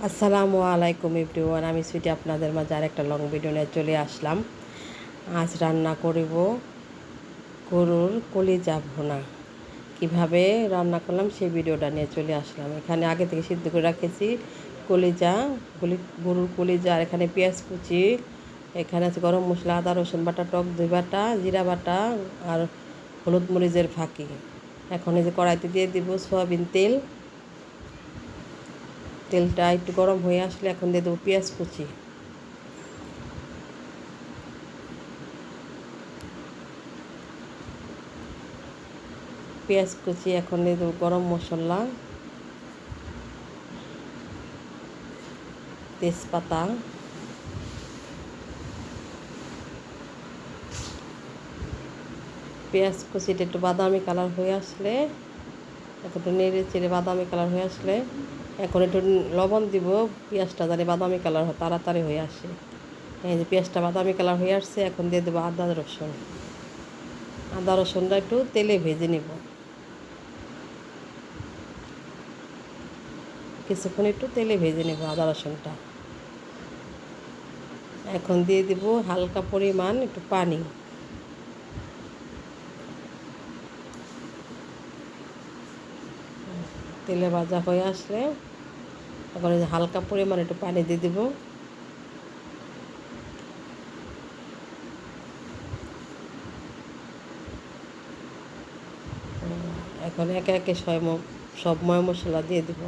আসসালামু আলাইকুম এভরিওয়ান, আমি সুইটি আপনাদের মাঝে আরেকটা লং ভিডিও নিয়ে চলে আসলাম। আজ রান্না করব গরুর কলিজা ভুনা। কীভাবে রান্না করলাম সেই ভিডিওটা নিয়ে চলে আসলাম। এখানে আগে থেকে সিদ্ধ করে রাখেছি কলিজা, গরুর কলিজা। আর এখানে পেঁয়াজ কুচি, এখানে আছে গরম মশলা, আদা রসুন বাটা, টক দই বাটা, জিরা বাটা আর হলুদ মরিচের ফাঁকি। এখন এই যে কড়াইতে দিয়ে দিব সয়াবিন তেল। তেলটা একটু গরম হয়ে আসলে এখন দিয়ে দেবো পেঁয়াজ কুচি। পেঁয়াজ কুচি এখন দিয়ে দেবো গরম মশলা, তেজপাতা, পেঁয়াজ কুচিটা একটু বাদামি কালার হয়ে আসলে, একটু নেড়ে চেড়ে বাদামি কালার হয়ে আসলে এখন একটু লবণ দিব। পেঁয়াজটা জানি বাদামি কালার হয়, তাড়াতাড়ি হয়ে আসে। এই যে পেঁয়াজটা বাদামি কালার হয়ে আসছে, এখন দিয়ে দেবো আদা রসুন। আদা রসুনটা একটু তেলে ভেজে নেব, কিছুক্ষণ একটু তেলে ভেজে নেব আদা রসুনটা। এখন দিয়ে দিব হালকা পরিমাণ একটু পানি। তেলে ভাজা হয়ে আসলে এখন এই যে হালকা পরিমাণ একটু পানি দিয়ে দেব। এখন একে একে সব ময় মশলা দিয়ে দেব।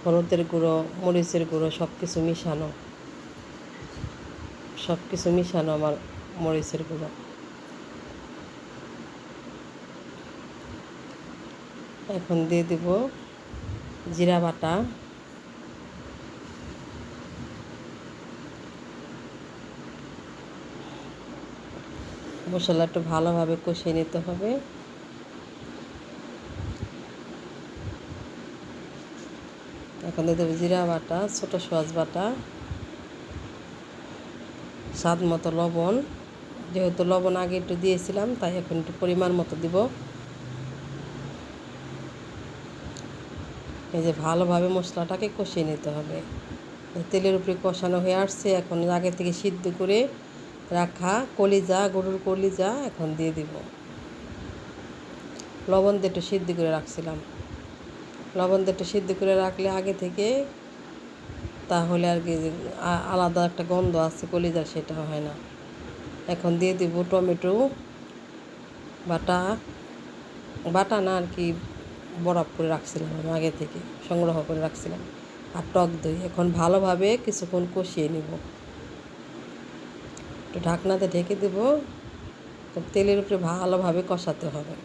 হলুদের গুঁড়ো, মরিচের গুঁড়ো, সব কিছু মিশানো আমার মরিচের গুঁড়ো। এখন দিয়ে দেব জিরা বাটা, মশলা একটু ভালোভাবে কষিয়ে নিতে হবে। এখন দিয়ে দেবো জিরা বাটা, ছোটো পেঁয়াজ বাটা, স্বাদ মতো লবণ। যেহেতু লবণ আগে একটু দিয়েছিলাম তাই এখন একটু পরিমাণ মতো দিব। এই যে ভালোভাবে মশলাটাকে কষিয়ে নিতে হবে। তেলের উপরে কষানো হয়ে আসছে, এখন আগে থেকে সিদ্ধ করে রাখা কলিজা, গরুর কলিজা এখন দিয়ে দিব। লবণ দিয়ে একটু সিদ্ধ করে রাখছিলাম। লবণ দিয়ে একটু সিদ্ধ করে রাখলে আগে থেকে, তাহলে আর কি আলাদা একটা গন্ধ আছে কলিজার, সেটা হয় না। এখন দিয়ে দিব টমেটো বাটা, বাটা না আর কি, বরফ করে রাখছিলাম আমি আগে থেকে, সংগ্রহ করে রাখছিলাম। আর টক দই। এখন ভালোভাবে কিছুক্ষণ কষিয়ে নেব। একটু ঢাকনাতে ঢেকে দেব। তেলের উপরে ভালোভাবে কষাতে হবে।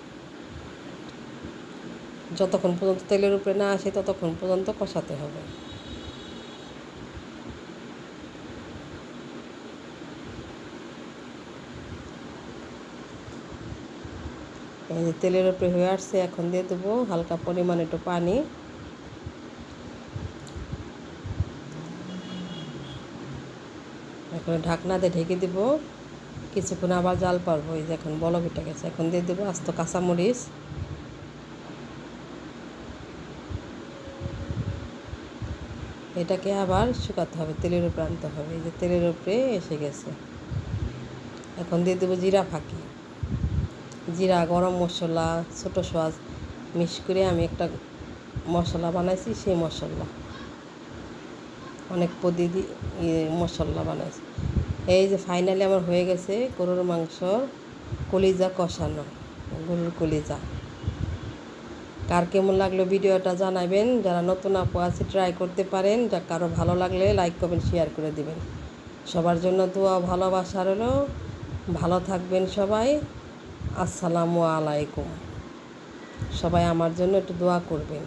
যতক্ষণ পর্যন্ত তেলের উপরে না আসে ততক্ষণ পর্যন্ত কষাতে হবে। এই যে তেলের উপরে হয়ে আসছে, এখন দিয়ে দেবো হালকা পরিমাণ একটু পানি। এখন ঢাকনাতে ঢেকে দেব, কিছুক্ষণ আবার জাল পারবো। এই যে এখন বলক উঠে গেছে, এখন দিয়ে দেবো আস্ত কাঁচামরিচ। এটাকে আবার শুকাতে হবে, তেলের উপরে আনতে হবে। এই যে তেলের উপরে এসে গেছে, এখন দিয়ে দেবো জিরা ফাঁকি, জিরা, গরম মশলা, ছোটো পেঁয়াজ মিক্স করে আমি একটা মশলা বানাইছি। সেই মশলা অনেক পদি মশলা বানাইছি। এই যে ফাইনালি আমার হয়ে গেছে গরুর মাংস কলিজা কষানো, গরুর কলিজা। কার কেমন লাগলো ভিডিওটা জানাবেন। যারা নতুন আপু আছে ট্রাই করতে পারেন। যা কারো ভালো লাগলে লাইক কমেন্ট শেয়ার করে দিবেন। সবার জন্য দোয়া ভালোবাসা রইল। ভালো থাকবেন সবাই। আসসালামু আলাইকুম। সবাই আমার জন্য একটু দোয়া করবেন।